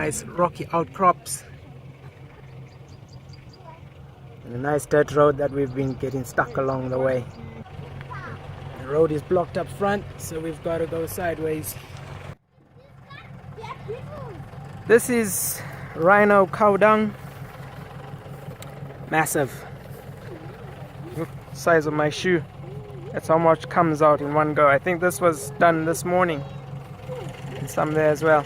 nice rocky outcrops. And a nice dirt road that we've been getting stuck along the way. The road is blocked up front, so we've got to go sideways. This is rhino cow dung. Massive. Look, size of my shoe. That's how much comes out in one go. I think this was done this morning. And some there as well.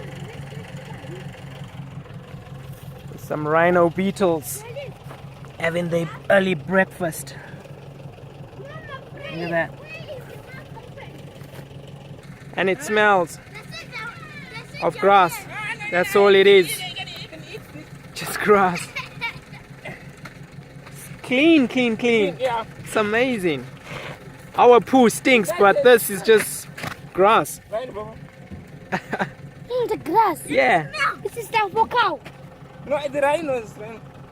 Some rhino beetles having their early breakfast. Look at that. And it smells of grass. That's all it is. Just grass. Clean, clean, clean. It's amazing. Our poo stinks, but this is just grass. The grass? Yeah. This is like for cow. No, the rhinos.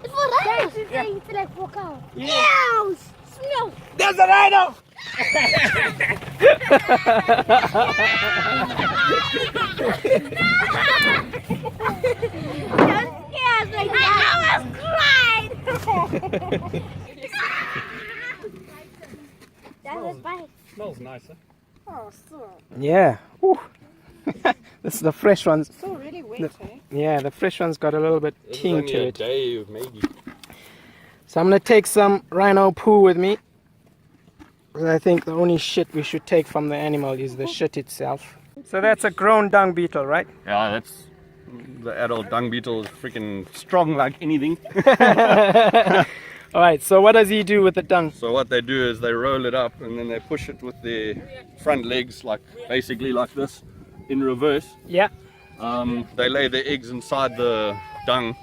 It's for rhinos. It's like for cow. Yeah. Ew, smell. There's a rhino! I was crying. That was bite. Smells nicer. Oh, so. Yeah. Whew. This is the fresh ones. So really wet, eh? Yeah, the fresh one's got a little bit ting to it. Day, maybe. So I'm gonna take some rhino poo with me. I think the only shit we should take from the animal is the shit itself. So that's a grown dung beetle, right? Yeah, that's the adult dung beetle is freaking strong like anything. Alright, so what does he do with the dung? So what they do is they roll it up and then they push it with their front legs, like basically like this, in reverse. Yeah. They lay their eggs inside the dung,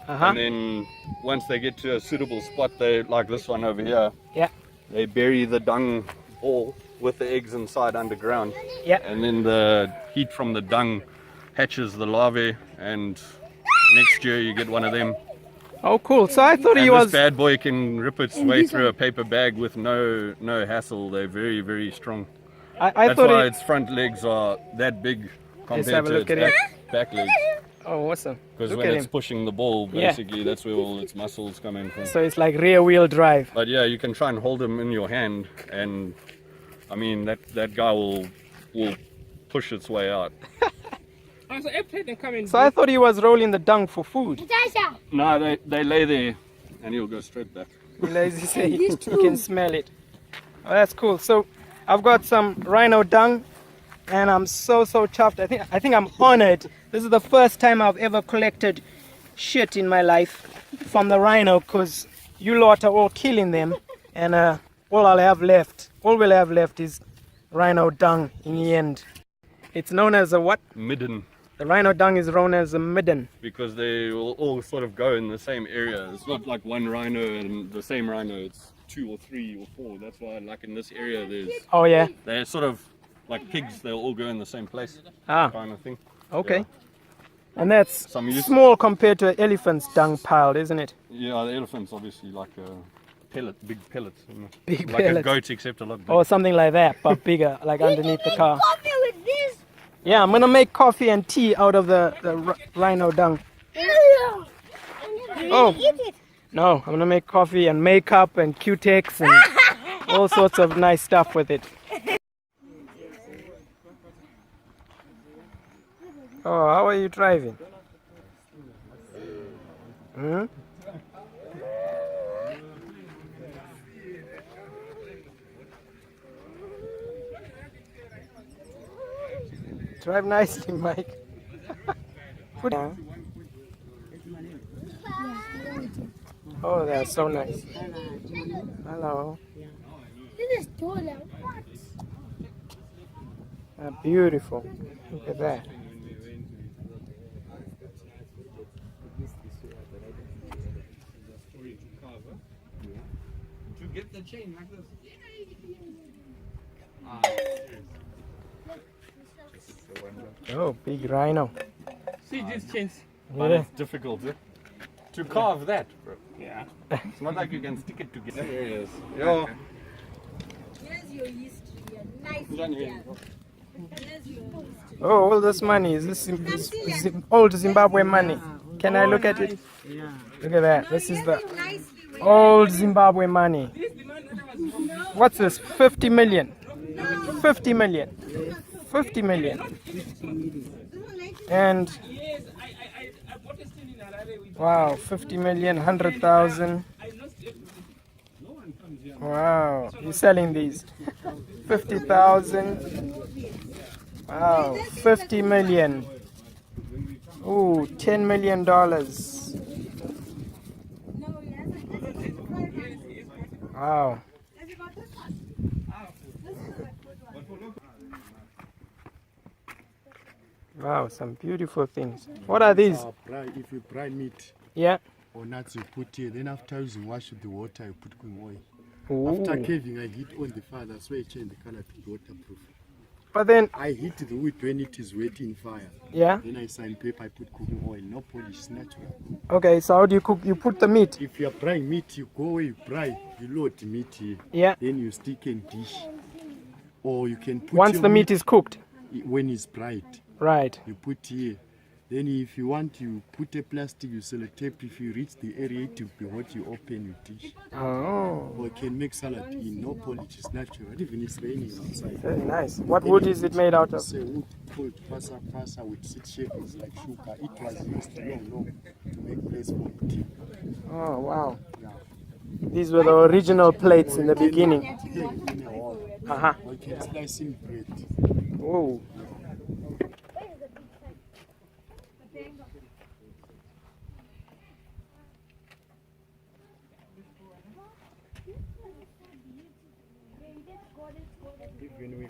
Uh-huh. and then once they get to a suitable spot, they like this one over here. Yeah. They bury the dung ball with the eggs inside underground. Yeah. And then the heat from the dung hatches the larvae, and next year you get one of them. Oh, cool. So I thought And he this was... bad boy can rip its way through a paper bag with no hassle. They're very, very strong. I That's thought why he... its front legs are that big Let's have compared a to look its at back legs. Oh, awesome. Because Look when at it's him. pushing the ball, Yeah. basically, that's where all its muscles come in from. So it's like rear wheel drive. But yeah, you can try and hold him in your hand, and I mean that guy will push its way out. So I thought he was rolling the dung for food. Natasha. No, they lay there, and he'll go straight back. As you say, you can smell it. Oh, that's cool. So I've got some rhino dung, and I'm so chuffed. I think I'm honored. This is the first time I've ever collected shit in my life from the rhino, because you lot are all killing them, and all we'll have left is rhino dung in the end. It's known as a what? Midden. The rhino dung is known as a midden. Because they will all sort of go in the same area. It's not like one rhino and the same rhino. It's 2 or 3 or 4. That's why, like in this area, Oh yeah. they're sort of like pigs. They'll all go in the same place, Ah. kind of thing. Okay. Yeah. And that's Some use- small compared to an elephant's dung pile, isn't it? Yeah, the elephant's obviously like a big pellet. You know? Big like pellets. a goat, except a lot bigger. Or something like that, but bigger, like underneath the car. Coffee with this. Yeah, I'm gonna make coffee and tea out of the rhino dung. Oh. Eat it. No, I'm gonna make coffee and makeup and Q-Tex and all sorts of nice stuff with it. Oh, how are you driving? Hmm? Drive nicely, Mike. Put it. Oh, that's so nice. Hello. This is taller. What? Beautiful. Look at that. To get the chain like this. Oh, big rhino. See these chains? Yeah. But it's difficult to carve that, bro. Yeah. It's not like you can stick it together. There it is. Yo. Here's your history. Nice. Done here. Oh, all this money. Is this old Zimbabwe money? Can I look at it? Yeah. Look at that. This is the old Zimbabwe money. What's this? 50 million. 50 million. 50 million. And wow, 50 million, 100,000. Wow, you're selling these. 50,000. Wow, 50 million. Ooh, $10 million. Wow. Wow, some beautiful things. What are these? If you fry meat Yeah. or nuts, you put here. Then after using wash with the water, you put cooking oil. Ooh. After caving, I heat on the fire. That's why I change the color to waterproof. But then, I heat the wood when it is wet in fire. yeah. Then I sign paper, I put cooking oil. No polish, it's natural. Okay, so how do you cook? You put the meat. If you are frying meat, you go away, you fry, you load the meat here. Yeah. Then you stick and dish. Or you can put Once your the meat is cooked. when it's fried. Right. You put here. Then if you want, you put a plastic, you sellotape. If you reach the area, it will be hot, you open, you dish. Oh, Or you can make salad in no polish, it's natural. Even it's raining outside. very nice. What wood is it made out of? It's a wood called pasa with seed shavings like sugar. It was used long to make place for tea. Oh, wow. Yeah. These were the original plates in the beginning. In a wall. Uh-huh. Or you can slice in bread. Oh. Even we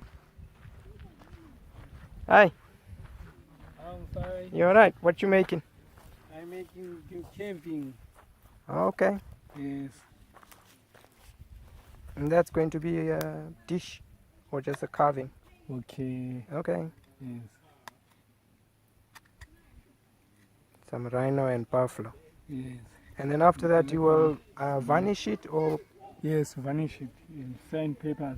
Hi. I'm fine. You alright? What you making? I'm making camping. Okay. Yes. And that's going to be a dish or just a carving? Okay. Okay. Yes. Some rhino and buffalo. Yes. And then after that you will varnish it or... Yes, varnish it in sign papers.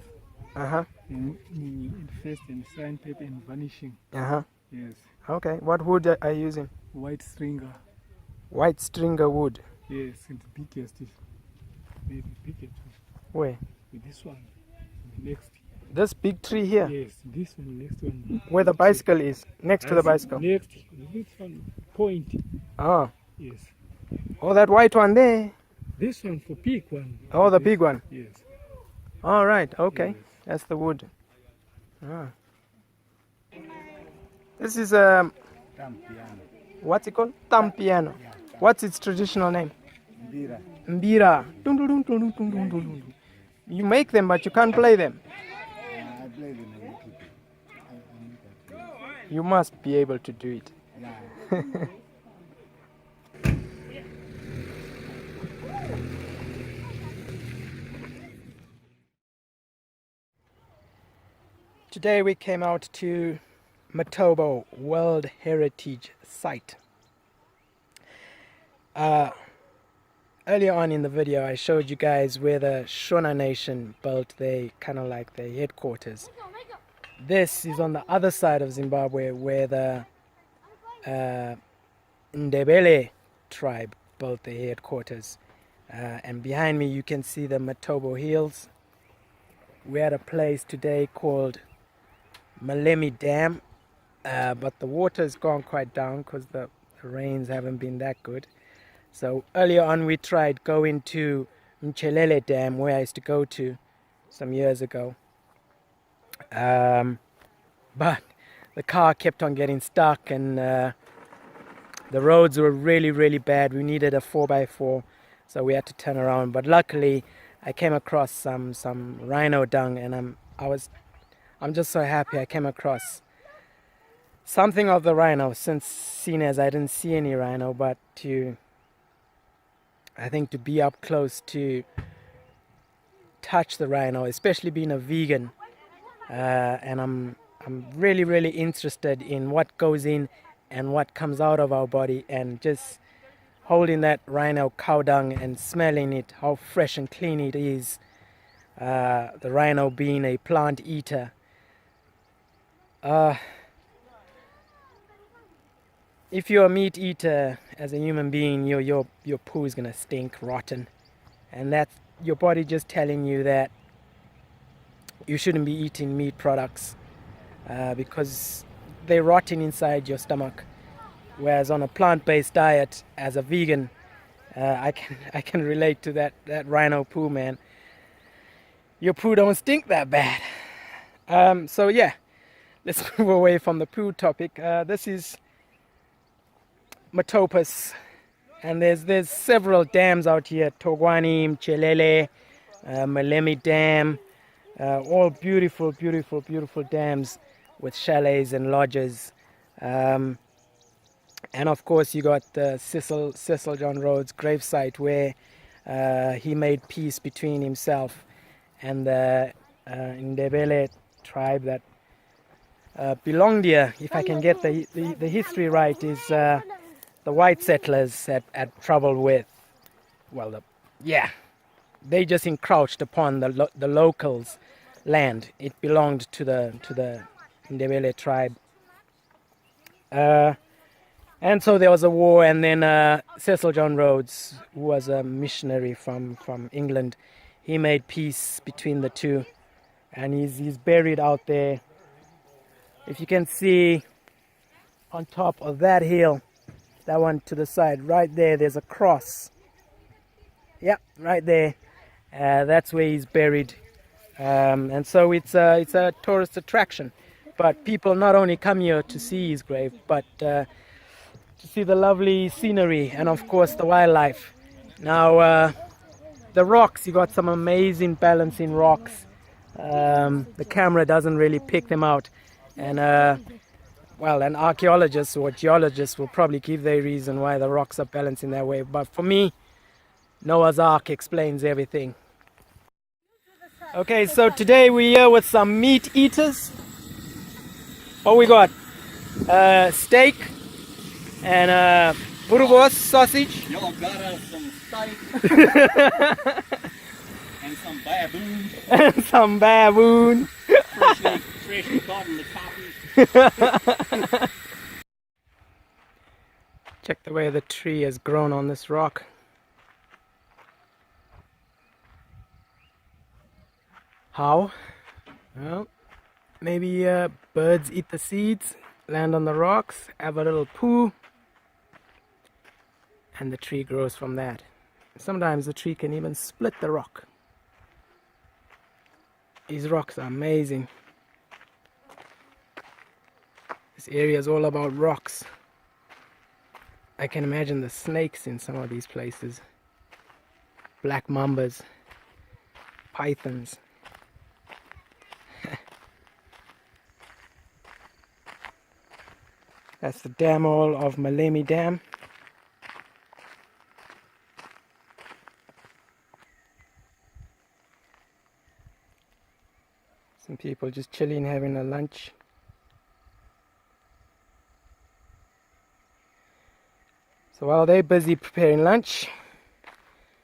Uh-huh. In first and sign paper and vanishing. Uh-huh. Yes. Okay. What wood are you using? White stringer. White stringer wood. Yes, and the biggest is maybe biggest. Where? With this one. The next. This big tree here? Yes, this one, next one. Where the bicycle is? Next to the bicycle? Next, this one, point. Oh. Yes. Oh, that white one there. This one for big one. Oh, the big one. Yes. All right. Okay. Yes. That's the wood. Ah. This is what's it called? Tampiano. What's its traditional name? Mbira. Mbira. Dun, dun, dun, dun, dun, dun, dun, dun, dun. You make them, but you can't play them. I play them a little bit. You must be able to do it. Today we came out to Matobo World Heritage Site. Earlier on in the video I showed you guys where the Shona Nation built their kind of like their headquarters. This is on the other side of Zimbabwe where the Ndebele tribe built their headquarters. And behind me you can see the Matobo Hills. We're at a place today called Malemi Dam, but the water's gone quite down because the rains haven't been that good. So earlier on we tried going to Mchelele Dam where I used to go to some years ago. But the car kept on getting stuck and the roads were really bad. We needed a 4x4, so we had to turn around. But luckily I came across some rhino dung and I'm just so happy I came across something of the rhino, since seen as I didn't see any rhino, but I think to be up close to touch the rhino, especially being a vegan, and I'm really interested in what goes in and what comes out of our body, and just holding that rhino cow dung and smelling it, how fresh and clean it is. The rhino being a plant eater. If you're a meat eater as a human being, your poo is gonna stink rotten, and that's your body just telling you that you shouldn't be eating meat products because they're rotting inside your stomach. Whereas on a plant-based diet, as a vegan, I can relate to that rhino poo, man. Your poo don't stink that bad. So yeah, let's move away from the poo topic. This is Matopus, and there's several dams out here: Togwani, Mchelele, Malemi Dam, all beautiful, beautiful, beautiful dams with chalets and lodges. And of course, you got Cecil John Rhodes' gravesite, where he made peace between himself and the Ndebele tribe that belonged here. If I can get the history right, is the white settlers had trouble with. Well, they just encroached upon the locals' land. It belonged to the Ndebele tribe. And so there was a war, and then Cecil John Rhodes, who was a missionary from England, he made peace between the two, and he's buried out there. If you can see on top of that hill, that one to the side, right there's a cross. Yeah, right there. That's where he's buried, and so it's a tourist attraction. But people not only come here to see his grave, but to see the lovely scenery and of course the wildlife. Now the rocks, you got some amazing balancing rocks. The camera doesn't really pick them out, and well, an archaeologist or geologist will probably give their reason why the rocks are balancing that way, but for me, Noah's Ark explains everything. Okay, so today we're here with some meat eaters. What we got? Steak and burgos sausage. Y'all got us some steak and some baboon. And some baboon. Freshly caught in the coffee. Check the way the tree has grown on this rock. How? Well, maybe birds eat the seeds, land on the rocks, have a little poo, and the tree grows from that. Sometimes the tree can even split the rock. These rocks are amazing. This area is all about rocks. I can imagine the snakes in some of these places. Black mambas, pythons. That's the dam hole of Malemi Dam. Some people just chilling, having a lunch. So while they're busy preparing lunch,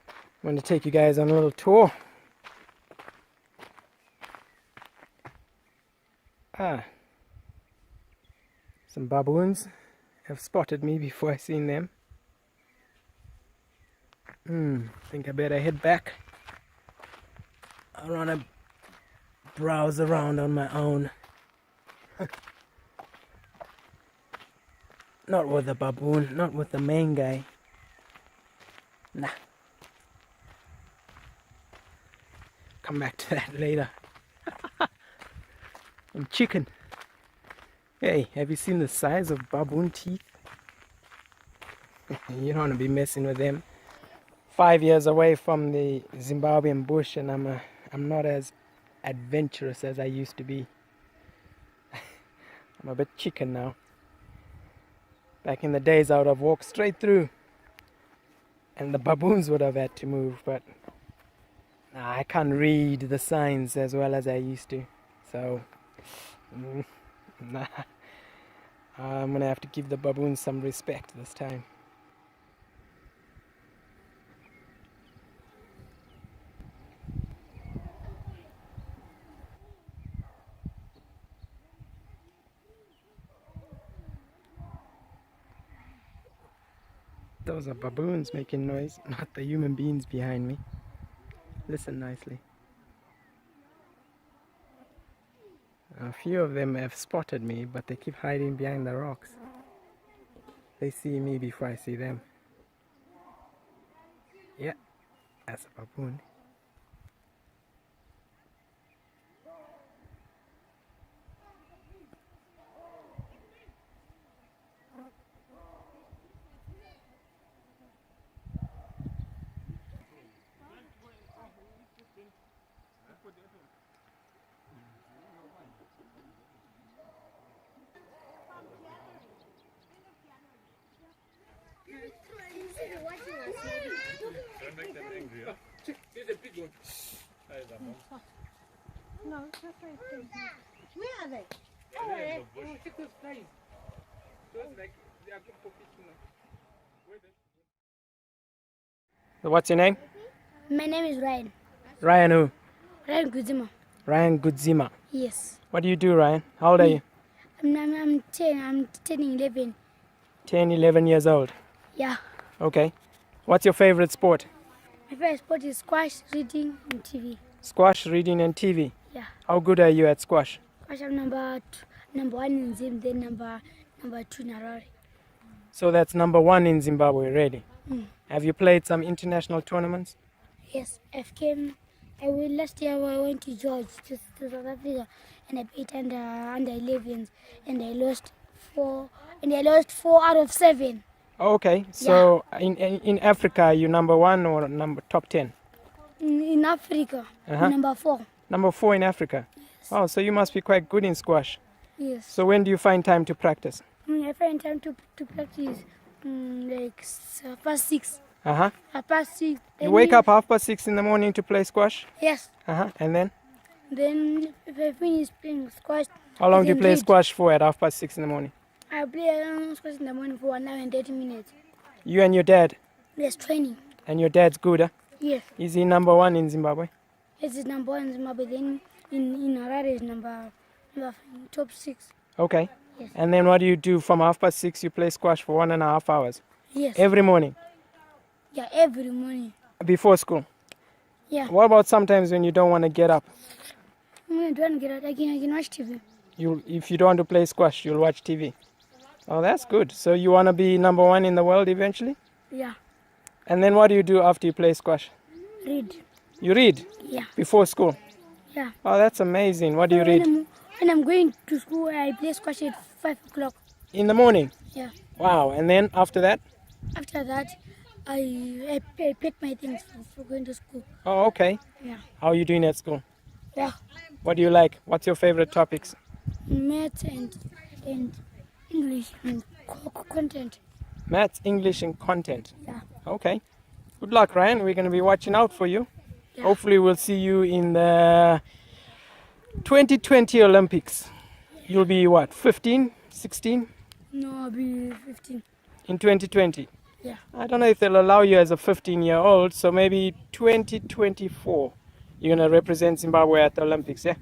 I'm going to take you guys on a little tour. Some baboons have spotted me before I seen them. Think I better head back. I want to browse around on my own. Not with the baboon, not with the main guy. Nah. Come back to that later. And chicken. Hey, have you seen the size of baboon teeth? You don't want to be messing with them. 5 years away from the Zimbabwean bush, and I'm not as adventurous as I used to be. I'm a bit chicken now. Back in the days, I would have walked straight through, and the baboons would have had to move, but I can't read the signs as well as I used to. So, nah. I'm gonna have to give the baboons some respect this time. Those are baboons making noise, not the human beings behind me. Listen nicely. A few of them have spotted me, but they keep hiding behind the rocks. They see me before I see them. Yeah, that's a baboon. Don't make them angry, huh? Here's a big one. There's that one. No, it's not right there. Where are they? There in the bush. Check those flies. Those like they are good for fishing. What's your name? My name is Ryan. Ryan who? Ryan Guzima. Ryan Gudzima. Yes. What do you do, Ryan? How old are you? I'm 10. I'm turning 11. 10, 11 years old. Yeah. Okay. What's your favorite sport? My favorite sport is squash, reading, and TV. Squash, reading, and TV. Yeah. How good are you at squash? Squash, I'm number 1 in Zim, then number 2 in Harare. So that's number 1 in Zimbabwe, really. Mm. Have you played some international tournaments? Yes, last year I went to George, to South Africa, and I played under 11s, and I lost 4 out of 7. Okay. So in Africa, you number 1 or top 10? In Africa, Uh-huh. number 4. Number 4 in Africa. Yes. Oh, so you must be quite good in squash. Yes. So when do you find time to practice? I find time to practice like 6:30. Uh-huh. 6:30. You wake up 6:30 in the morning to play squash? Yes. Uh-huh. And then? Then if I finish playing squash, How long do you then play read. squash for at 6:30 in the morning? I play squash in the morning for 1 hour and 30 minutes. You and your dad? Yes, training. And your dad's good, huh? Yes. Is he number 1 in Zimbabwe? This is number 1 in Zimbabwe. Then in Harare is number top 6. Okay. Yes. And then what do you do from 6:30? You play squash for 1.5 hours Yes. every morning Yeah, every morning. before school. Yeah. What about sometimes when you don't want to get up? When I don't get out, I can watch TV. If you don't want to play squash, you'll watch TV. Oh, that's good. So you want to be number 1 in the world eventually? Yeah. And then what do you do after you play squash? Read. You read Yeah. before school. Yeah. Oh, that's amazing. What do you read? When I'm going to school, I play squash at 5 o'clock. In the morning? Yeah. Wow. And then after that? After that, I pack my things for going to school. Oh, okay. Yeah. How are you doing at school? Yeah. What do you like? What's your favorite topics? Maths and English and content. Maths, English, and content. Yeah. Okay. Good luck, Ryan. We're going to be watching out for you. Yeah. Hopefully we'll see you in the 2020 Olympics. You'll be what, 15, 16 No, I'll be 15. in 2020? Yeah. I don't know if they'll allow you as a 15-year-old, so maybe 2024 you're going to represent Zimbabwe at the Olympics, yeah?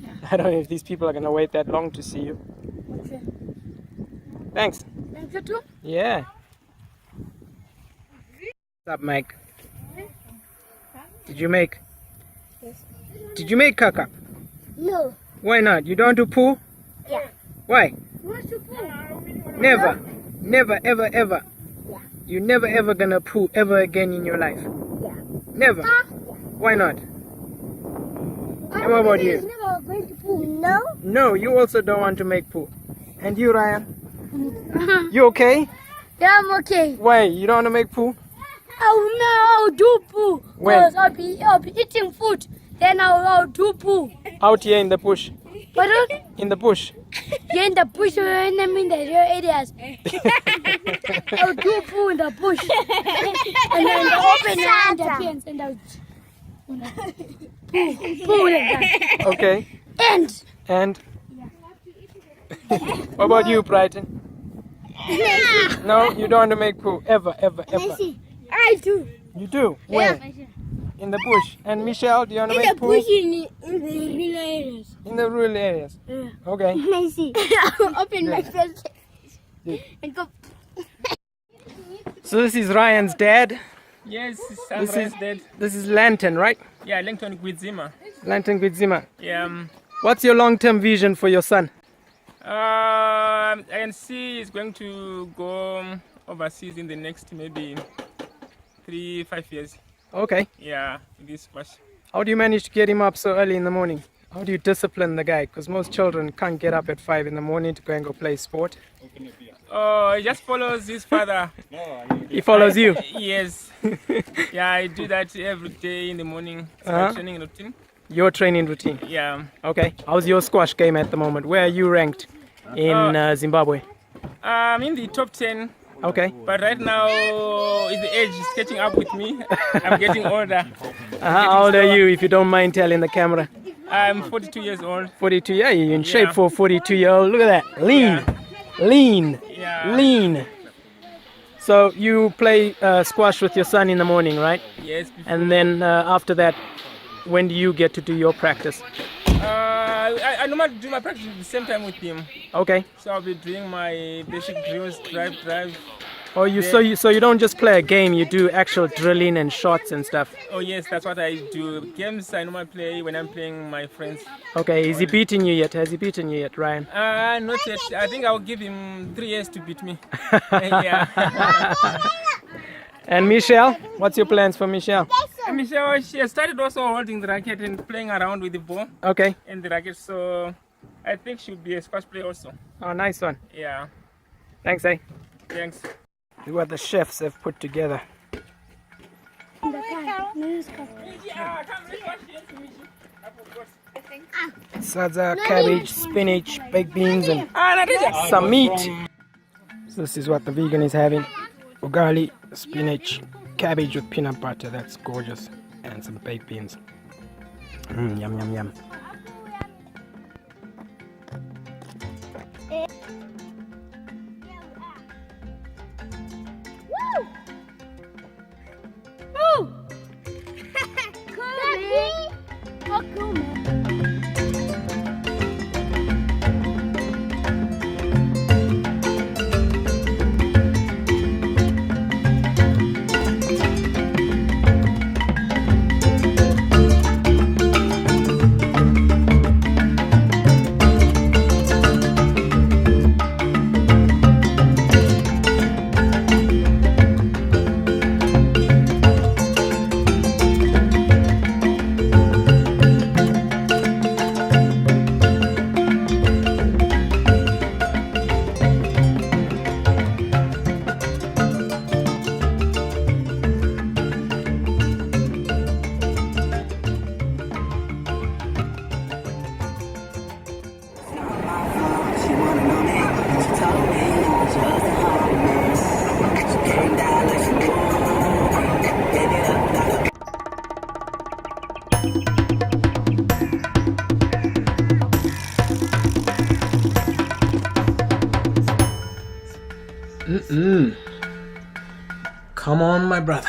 Yeah. I don't know if these people are going to wait that long to see you. Okay. Thanks. Thank you too. Yeah. What's up, Mike? Did you make? Yes. Did you make caca? No. Why not? You don't do poo? Yeah. Why? What's your phone? Never. Never, ever, ever. Yeah. You're never, ever gonna poo ever again in your life. Yeah. Never. Why not? And what about you? Never going to pool. No. No, you also don't want to make poo. And you, Ryan? You okay? Yeah, I'm okay. Why? You don't want to make poo? Oh no, I'll do poo. When? Because I'll be eating food. Then I'll do poo. Out here in the bush. But In the bush. you're in the bush when I'm in the real areas. I'll do poo in the bush. And then I'll open the pants and I'll poo like that. Okay. And And? What about you, Brighton? No, you don't want to make poo ever, ever, ever. I do. You do? Where? In the bush. And Michelle, do you want to make poo? in the real areas. In the rural areas. Yeah. Okay. I see. I'll open my face and go. So this is Ryan's dad. Yes, I'm Ryan's dad. This is Lantern, right? Yeah, Langton Guidzima. Lantern Gwizima. Yeah. What's your long-term vision for your son? I can see he's going to go overseas in the next maybe 3-5 years. Okay. Yeah, in this squash. How do you manage to get him up so early in the morning? How do you discipline the guy? Because most children can't get up at 5 in the morning to go and go play sport. Oh, he just follows his father. He follows you. Yes. Yeah, I do that every day in the morning. It's my training routine. Your training routine. Yeah. Okay. How's your squash game at the moment? Where are you ranked in Zimbabwe? I'm in the top 10. Okay. But right now, the age is catching up with me. I'm getting older. How old are you, if you don't mind telling the camera? I'm 42 years old. 42. Yeah, you're in shape for a 42-year-old. Look at that. Lean. Lean. Yeah. Lean. So you play squash with your son in the morning, right? Yes. And then after that, when do you get to do your practice? I normally do my practice at the same time with him. Okay. So I'll be doing my basic drills, drive. Oh, so you don't just play a game, you do actual drilling and shots and stuff. Oh yes, that's what I do. Games I normally play when I'm playing my friends. Okay, is he beating you yet? Has he beaten you yet, Ryan? Not yet. I think I'll give him 3 years to beat me. Yeah. And Michelle, what's your plans for Michelle? Michelle, she has started also holding the racket and playing around with the ball. Okay. And the racket, so I think she'll be a squash player also. Oh, nice one. Yeah. Thanks, eh? Thanks. Look what the chefs have put together. Sadza, cabbage, spinach, baked beans, and some meat. So this is what the vegan is having. Ugali, spinach, cabbage with peanut butter. That's gorgeous. And some baked beans. Yum, yum, yum. Come on, my brother.